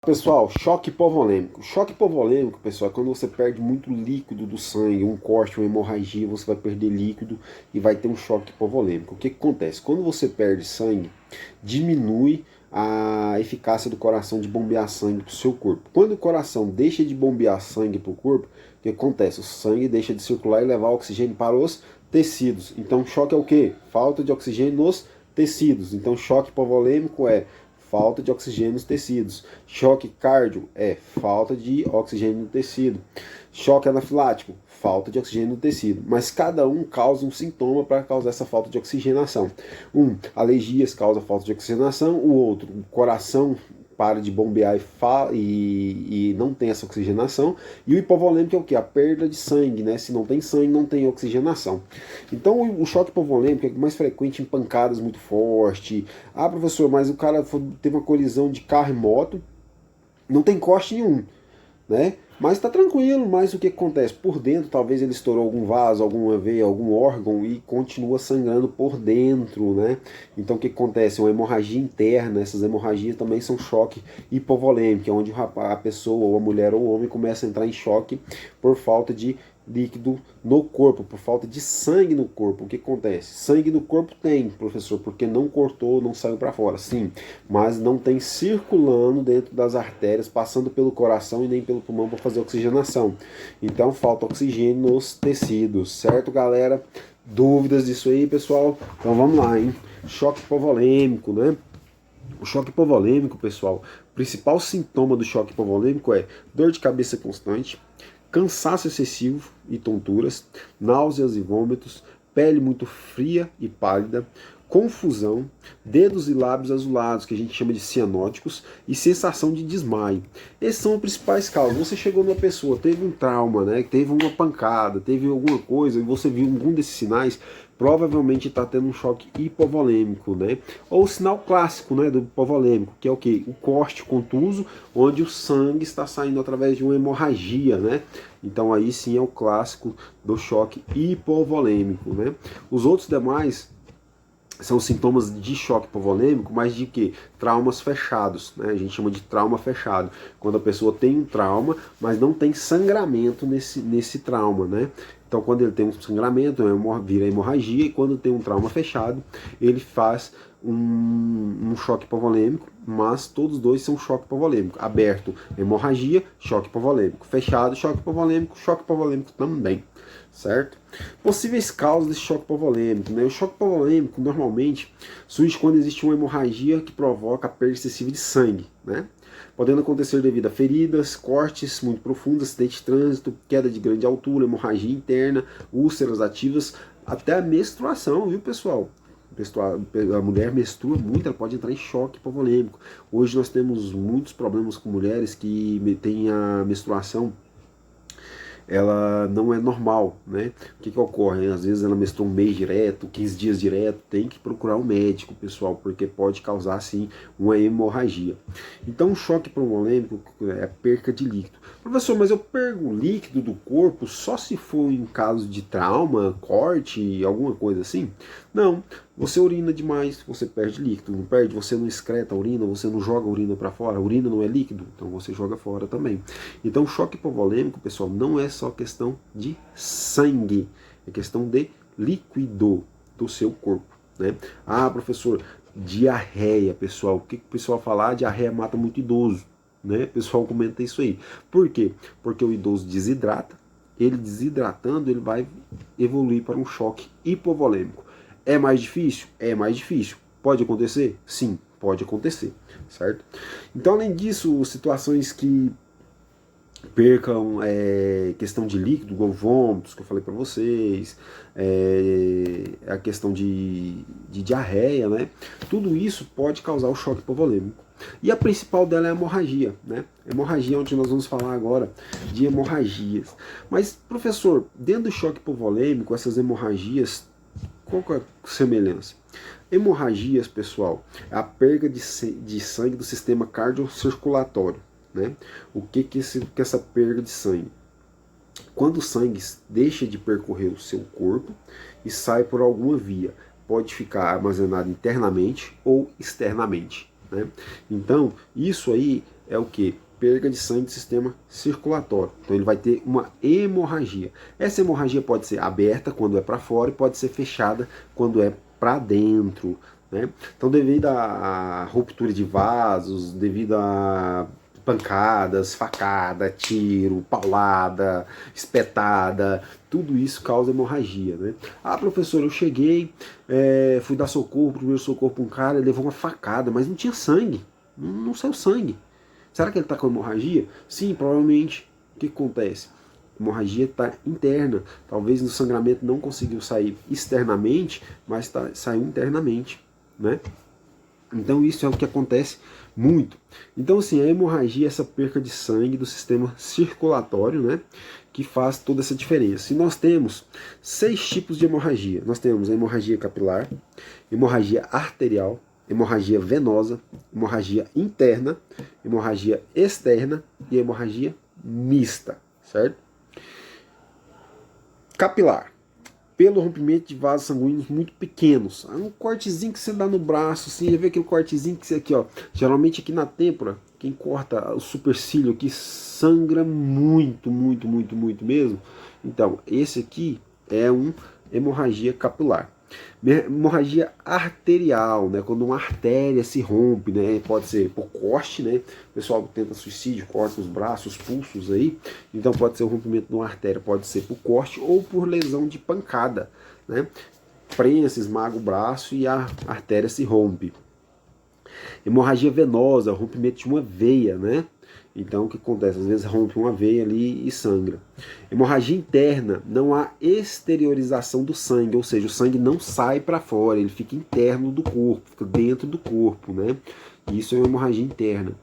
Pessoal, choque hipovolêmico. Choque hipovolêmico, pessoal, é quando você perde muito líquido do sangue, um corte, uma hemorragia, você vai perder líquido e vai ter um choque hipovolêmico. O que acontece? Quando você perde sangue, diminui a eficácia do coração de bombear sangue para o seu corpo. Quando o coração deixa de bombear sangue para o corpo, o que acontece? O sangue deixa de circular e levar oxigênio para os tecidos. Então, choque é o quê? Falta de oxigênio nos tecidos. Então, choque hipovolêmico é falta de oxigênio nos tecidos. Choque cardio é falta de oxigênio no tecido. Choque anafilático, falta de oxigênio no tecido. Mas cada um causa um sintoma para causar essa falta de oxigenação. Alergias causa falta de oxigenação. O outro, o coração para de bombear e não tem essa oxigenação. E o hipovolêmico é o que? A perda de sangue, né? Se não tem sangue, não tem oxigenação. Então o choque hipovolêmico é mais frequente em pancadas muito fortes. Ah, professor, mas o cara teve uma colisão de carro e moto, não tem corte nenhum, né? Mas tá tranquilo, mas o que acontece? Por dentro, talvez ele estourou algum vaso, alguma veia, algum órgão e continua sangrando por dentro, né? Então o que acontece? Uma hemorragia interna, essas hemorragias também são choque hipovolêmico, é onde a pessoa, ou a mulher ou o homem começa a entrar em choque por falta de líquido no corpo, por falta de sangue no corpo. O que acontece? Sangue no corpo tem, professor, porque não cortou, não saiu para fora. Sim, mas não tem circulando dentro das artérias, passando pelo coração e nem pelo pulmão para fazer oxigenação. Então falta oxigênio nos tecidos, certo, galera? Dúvidas disso aí, pessoal? Então vamos lá, hein? Choque hipovolêmico, né? O choque hipovolêmico, pessoal, o principal sintoma do choque hipovolêmico é dor de cabeça constante, cansaço excessivo e tonturas, náuseas e vômitos, pele muito fria e pálida, confusão, dedos e lábios azulados, que a gente chama de cianóticos, e sensação de desmaio. Esses são os principais causas. Você chegou numa pessoa, teve um trauma, né, teve uma pancada, teve alguma coisa, e você viu algum desses sinais, provavelmente está tendo um choque hipovolêmico, né? Ou o sinal clássico, né, do hipovolêmico, que é o que? O corte contuso, onde o sangue está saindo através de uma hemorragia, né? Então aí sim é o clássico do choque hipovolêmico, né? Os outros demais são sintomas de choque hipovolêmico, mas de que? Traumas fechados, né? A gente chama de trauma fechado, quando a pessoa tem um trauma, mas não tem sangramento nesse trauma, né? Então quando ele tem um sangramento, vira hemorragia, e quando tem um trauma fechado, ele faz um choque hipovolêmico, mas todos dois são choque hipovolêmico. Aberto, hemorragia, choque hipovolêmico. Fechado, choque hipovolêmico também, certo? Possíveis causas desse choque hipovolêmico, né? O choque hipovolêmico normalmente surge quando existe uma hemorragia que provoca a perda excessiva de sangue, né? Podendo acontecer devido a feridas, cortes muito profundos, acidente de trânsito, queda de grande altura, hemorragia interna, úlceras ativas, até a menstruação, viu, pessoal? A mulher menstrua muito, ela pode entrar em choque hipovolêmico. Hoje nós temos muitos problemas com mulheres que têm a menstruação, ela não é normal, né? O que ocorre? Às vezes ela menstrua um mês direto, 15 dias direto, tem que procurar um médico, pessoal, porque pode causar, sim, uma hemorragia. Então o choque hipovolêmico é a perca de líquido. Professor, mas eu perco líquido do corpo só se for em caso de trauma, corte, alguma coisa assim? Não, você urina demais, você perde líquido, não perde? Você não excreta a urina, você não joga a urina para fora, a urina não é líquido, então você joga fora também. Então o choque hipovolêmico, pessoal, não é só questão de sangue, é questão de líquido do seu corpo, né? Ah, professor, diarreia, pessoal, o que o pessoal fala? Ah, diarreia mata muito idoso, né? O pessoal comenta isso aí. Por quê? Porque o idoso desidrata, ele desidratando, ele vai evoluir para um choque hipovolêmico. É mais difícil? É mais difícil. Pode acontecer? Sim, pode acontecer, certo? Então, além disso, situações que percam questão de líquido, igual vômitos, que eu falei para vocês, a questão de diarreia, né? Tudo isso pode causar o choque hipovolêmico. E a principal dela é a hemorragia, né? Hemorragia, onde nós vamos falar agora de hemorragias. Mas, professor, dentro do choque hipovolêmico, essas hemorragias, qual que é a semelhança? Hemorragias, pessoal, é a perda de sangue do sistema cardiocirculatório, né? O que essa perda de sangue? Quando o sangue deixa de percorrer o seu corpo e sai por alguma via, pode ficar armazenado internamente ou externamente, né? Então, isso aí é o que? Perda de sangue do sistema circulatório. Então ele vai ter uma hemorragia. Essa hemorragia pode ser aberta quando é para fora e pode ser fechada quando é para dentro, né? Então, devido à ruptura de vasos, devido a pancadas, facada, tiro, paulada, espetada, tudo isso causa hemorragia, né? Ah, professor, eu cheguei, fui dar socorro, primeiro socorro para um cara, ele levou uma facada, mas não tinha sangue, não saiu sangue. Será que ele está com hemorragia? Sim, provavelmente. O que acontece? A hemorragia está interna. Talvez o sangramento não conseguiu sair externamente, mas saiu internamente, né? Então isso é o que acontece muito. Então assim, a hemorragia é essa perca de sangue do sistema circulatório, né, que faz toda essa diferença. E nós temos 6 tipos de hemorragia. Nós temos a hemorragia capilar, hemorragia arterial, hemorragia venosa, hemorragia interna, hemorragia externa e hemorragia mista, certo? Capilar. Pelo rompimento de vasos sanguíneos muito pequenos. Um cortezinho que você dá no braço, assim, já vê aquele cortezinho que você aqui, ó. Geralmente aqui na têmpora, quem corta o supercílio aqui sangra muito, muito, muito, muito mesmo. Então, esse aqui é uma hemorragia capilar. Hemorragia arterial, né? Quando uma artéria se rompe, né? Pode ser por corte, né? O pessoal tenta suicídio, corta os braços, os pulsos aí. Então pode ser o rompimento de uma artéria, pode ser por corte ou por lesão de pancada, né? Prensa, esmaga o braço e a artéria se rompe. Hemorragia venosa, rompimento de uma veia, né? Então o que acontece? Às vezes rompe uma veia ali e sangra. Hemorragia interna, não há exteriorização do sangue, ou seja, o sangue não sai para fora, ele fica interno do corpo, fica dentro do corpo, né? Isso é uma hemorragia interna.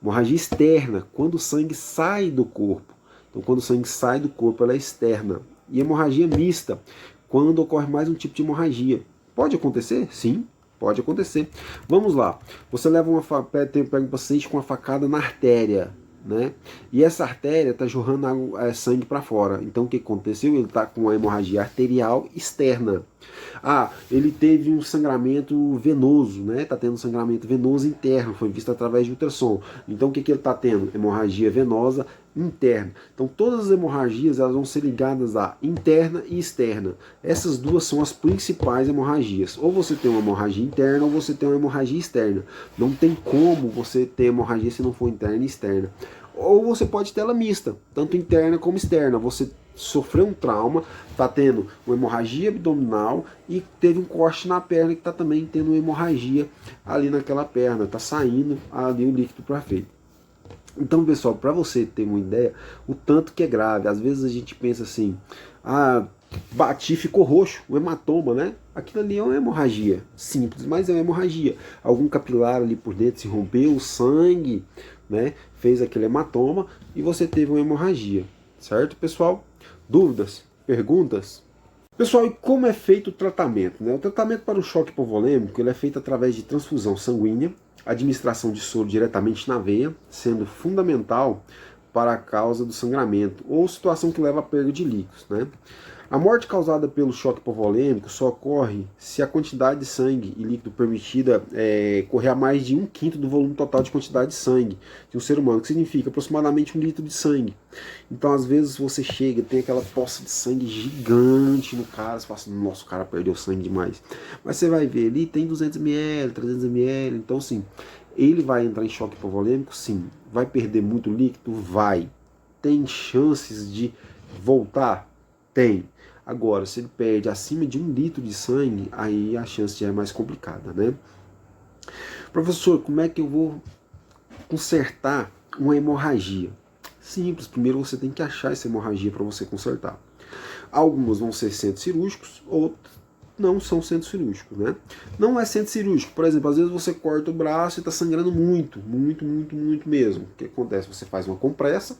Hemorragia externa, quando o sangue sai do corpo. Então quando o sangue sai do corpo, ela é externa. E hemorragia mista, quando ocorre mais um tipo de hemorragia. Pode acontecer? Sim. Pode acontecer. Vamos lá. Você leva pega um paciente com uma facada na artéria, né? E essa artéria está jorrando sangue para fora. Então o que aconteceu? Ele está com uma hemorragia arterial externa. Ah, ele teve um sangramento venoso, né? Está tendo um sangramento venoso interno, foi visto através de ultrassom. Então o que ele está tendo? Hemorragia venosa interna. Então todas as hemorragias elas vão ser ligadas a interna e externa. Essas duas são as principais hemorragias. Ou você tem uma hemorragia interna ou você tem uma hemorragia externa. Não tem como você ter hemorragia se não for interna e externa. Ou você pode ter ela mista, tanto interna como externa. Você sofreu um trauma, está tendo uma hemorragia abdominal e teve um corte na perna que está também tendo uma hemorragia ali naquela perna, está saindo ali o líquido para frente. Então, pessoal, para você ter uma ideia, o tanto que é grave. Às vezes a gente pensa assim, ah, bati, ficou roxo, um hematoma, né? Aquilo ali é uma hemorragia simples, mas é uma hemorragia. Algum capilar ali por dentro se rompeu, o sangue, né? Fez aquele hematoma e você teve uma hemorragia, certo, pessoal? Dúvidas? Perguntas? Pessoal, e como é feito o tratamento, né? O tratamento para o choque hipovolêmico ele é feito através de transfusão sanguínea, administração de soro diretamente na veia, sendo fundamental para a causa do sangramento ou situação que leva à perda de líquidos, né? A morte causada pelo choque hipovolêmico só ocorre se a quantidade de sangue e líquido permitida correr a mais de 1/5 do volume total de quantidade de sangue de um ser humano, que significa aproximadamente 1 litro de sangue. Então, às vezes, você chega, tem aquela poça de sangue gigante no cara, você fala assim, nossa, o cara perdeu sangue demais. Mas você vai ver ali, tem 200 ml, 300 ml, então, assim, ele vai entrar em choque hipovolêmico? Sim. Vai perder muito líquido? Vai. Tem chances de voltar? Tem. Agora, se ele perde acima de 1 litro de sangue, aí a chance já é mais complicada, né? Professor, como é que eu vou consertar uma hemorragia? Simples, primeiro você tem que achar essa hemorragia para você consertar. Algumas vão ser centros cirúrgicos, outras não são centros cirúrgicos, né? Não é centro cirúrgico, por exemplo, às vezes você corta o braço e está sangrando muito, muito, muito, muito mesmo. O que acontece? Você faz uma compressa,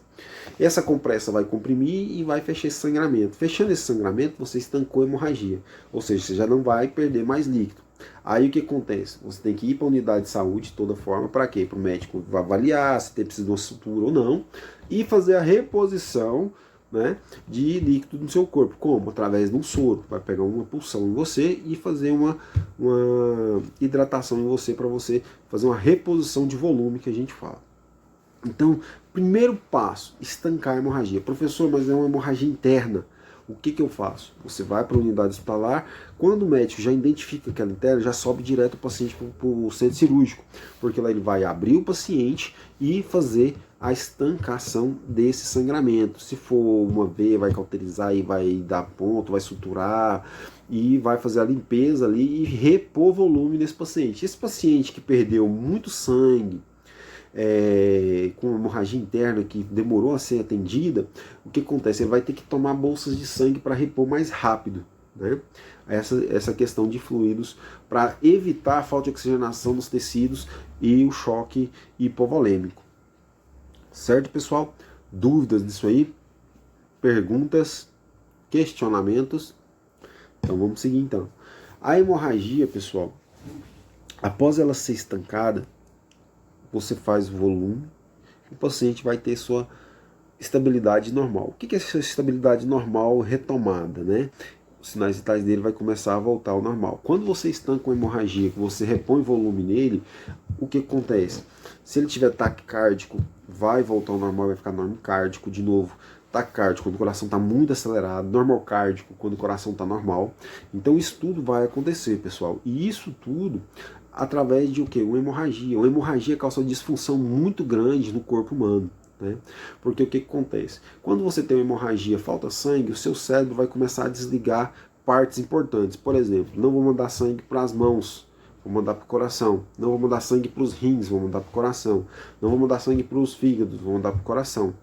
essa compressa vai comprimir e vai fechar esse sangramento. Fechando esse sangramento, você estancou a hemorragia, ou seja, você já não vai perder mais líquido. Aí o que acontece? Você tem que ir para a unidade de saúde de toda forma, para quê? Para o médico avaliar se tem precisa de uma sutura ou não, e fazer a reposição, né, de líquido no seu corpo. Como? Através de um soro. Vai pegar uma pulsão em você e fazer uma hidratação em você para você fazer uma reposição de volume que a gente fala. Então, primeiro passo, estancar a hemorragia. Professor, mas é uma hemorragia interna. O que eu faço? Você vai para a unidade hospitalar, quando o médico já identifica aquela interna, já sobe direto o paciente para o centro cirúrgico, porque lá ele vai abrir o paciente e fazer a estancação desse sangramento. Se for uma veia, vai cauterizar e vai dar ponto, vai suturar e vai fazer a limpeza ali e repor volume nesse paciente. Esse paciente que perdeu muito sangue, com hemorragia interna que demorou a ser atendida, o que acontece? Ele vai ter que tomar bolsas de sangue para repor mais rápido, né? Essa questão de fluidos para evitar a falta de oxigenação nos tecidos e o choque hipovolêmico. Certo, pessoal? Dúvidas disso aí? Perguntas? Questionamentos? Então vamos seguir então. A hemorragia, pessoal, após ela ser estancada, você faz o volume, o paciente vai ter sua estabilidade normal. O que é essa estabilidade normal retomada, né? Os sinais vitais dele vai começar a voltar ao normal. Quando você estanca uma hemorragia, que você repõe volume nele, o que acontece? Se ele tiver taquicárdico, vai voltar ao normal, vai ficar normocárdico de novo. Taquicárdico, quando o coração está muito acelerado, normocárdico, quando o coração está normal. Então isso tudo vai acontecer, pessoal. E isso tudo através de o quê? Uma hemorragia. Uma hemorragia causa uma disfunção muito grande no corpo humano. Né? Porque o que acontece? Quando você tem uma hemorragia, falta sangue, o seu cérebro vai começar a desligar partes importantes. Por exemplo, não vou mandar sangue para as mãos, vou mandar para o coração. Não vou mandar sangue para os rins, vou mandar para o coração. Não vou mandar sangue para os fígados, vou mandar para o coração.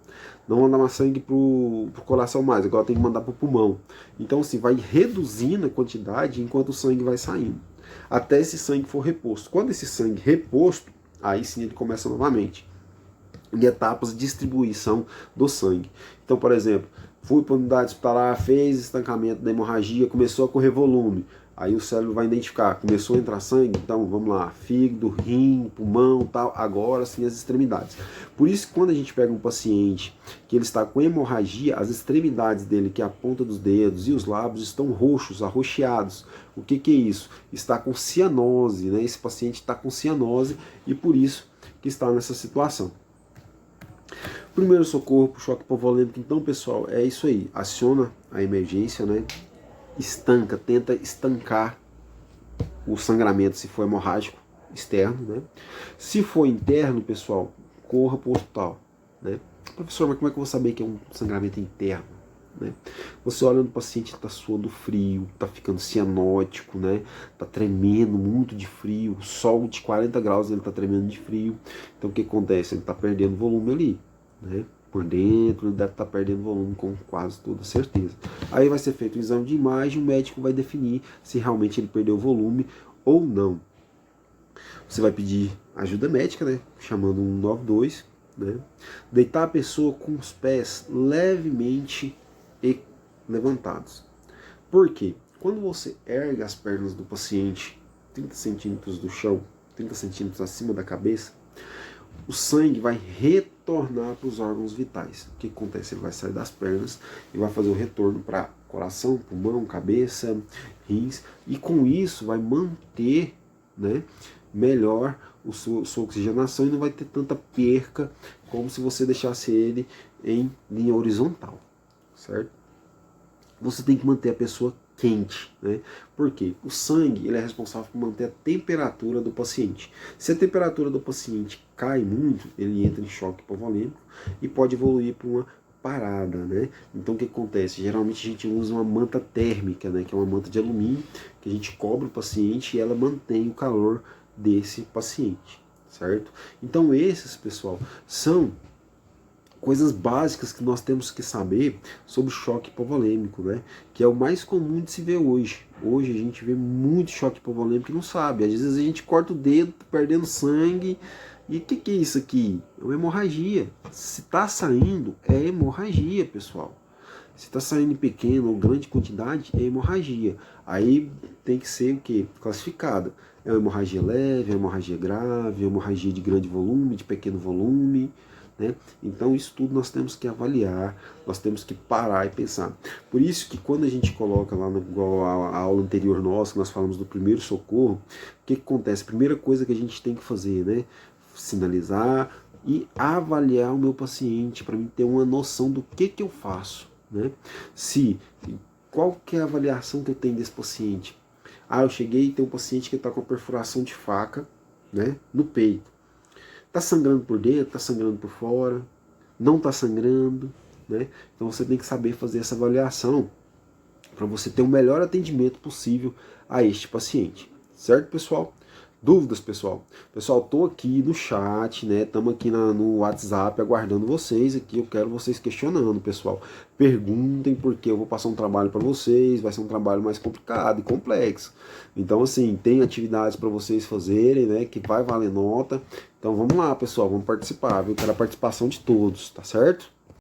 Não vou mandar mais sangue para o coração mais, agora tem que mandar para o pulmão. Então assim, vai reduzindo a quantidade enquanto o sangue vai saindo, até esse sangue for reposto. Quando esse sangue reposto, aí sim ele começa novamente em etapas de distribuição do sangue. Então, por exemplo, fui para a unidade hospitalar, fez estancamento da hemorragia, começou a correr volume. Aí o cérebro vai identificar, começou a entrar sangue, então vamos lá, fígado, rim, pulmão, tal, agora sim as extremidades. Por isso que quando a gente pega um paciente que ele está com hemorragia, as extremidades dele, que é a ponta dos dedos e os lábios, estão roxos, arroxeados. O que é isso? Está com cianose, né? Esse paciente está com cianose e por isso que está nessa situação. Primeiro socorro para o choque hipovolêmico, então pessoal, é isso aí, aciona a emergência, né? Estanca, tenta estancar o sangramento se for hemorrágico externo, né? Se for interno, pessoal, corra para o hospital, né? Professor, mas como é que eu vou saber que é um sangramento interno? Né? Você olha no paciente, está suando frio, está ficando cianótico, né? Está tremendo muito de frio, sol de 40 graus ele está tremendo de frio. Então o que acontece? Ele está perdendo volume ali, né? Por dentro ele deve estar perdendo volume com quase toda certeza. Aí vai ser feito um exame de imagem, o médico vai definir se realmente ele perdeu volume ou não. Você vai pedir ajuda médica, né? Chamando 192, né? Deitar a pessoa com os pés levemente levantados. Por quê? Quando você ergue as pernas do paciente 30 centímetros do chão, 30 centímetros acima da cabeça, o sangue vai retornar para os órgãos vitais. O que acontece? Ele vai sair das pernas e vai fazer o retorno para coração, pulmão, cabeça, rins, e com isso vai manter, né, melhor sua oxigenação e não vai ter tanta perca como se você deixasse ele em linha horizontal, certo? Você tem que manter a pessoa quente, né? Por quê? O sangue ele é responsável por manter a temperatura do paciente. Se a temperatura do paciente cai muito, ele entra em choque hipovolêmico e pode evoluir para uma parada, né? Então o que acontece? Geralmente a gente usa uma manta térmica, né? Que é uma manta de alumínio que a gente cobre o paciente e ela mantém o calor desse paciente, certo? Então esses, pessoal, são coisas básicas que nós temos que saber sobre choque hipovolêmico, né? Que é o mais comum de se ver hoje. Hoje a gente vê muito choque hipovolêmico e não sabe. Às vezes a gente corta o dedo, perdendo sangue. E o que é isso aqui? É uma hemorragia. Se está saindo, é hemorragia, pessoal. Se está saindo em pequena ou grande quantidade, é hemorragia. Aí tem que ser o quê? Classificada. É uma hemorragia leve, é uma hemorragia grave, é uma hemorragia de grande volume, de pequeno volume. Né? Então isso tudo nós temos que avaliar, nós temos que parar e pensar. Por isso que quando a gente coloca lá, igual a aula anterior nossa, que nós falamos do primeiro socorro, o que acontece? A primeira coisa que a gente tem que fazer, né? Sinalizar e avaliar o meu paciente para mim ter uma noção do que eu faço, né? Qual que é a avaliação que eu tenho desse paciente? Eu cheguei e tem um paciente que está com perfuração de faca, né, no peito. Está sangrando por dentro, está sangrando por fora, não está sangrando, né? Então você tem que saber fazer essa avaliação para você ter o melhor atendimento possível a este paciente. Certo, pessoal? Dúvidas, pessoal? Pessoal, tô aqui no chat, né? Estamos aqui no WhatsApp aguardando vocês aqui. Eu quero vocês questionando, pessoal. Perguntem, porque eu vou passar um trabalho para vocês. Vai ser um trabalho mais complicado e complexo. Então, assim, tem atividades para vocês fazerem, né? Que vai valer nota. Então, vamos lá, pessoal. Vamos participar, viu? Eu quero a participação de todos, tá certo?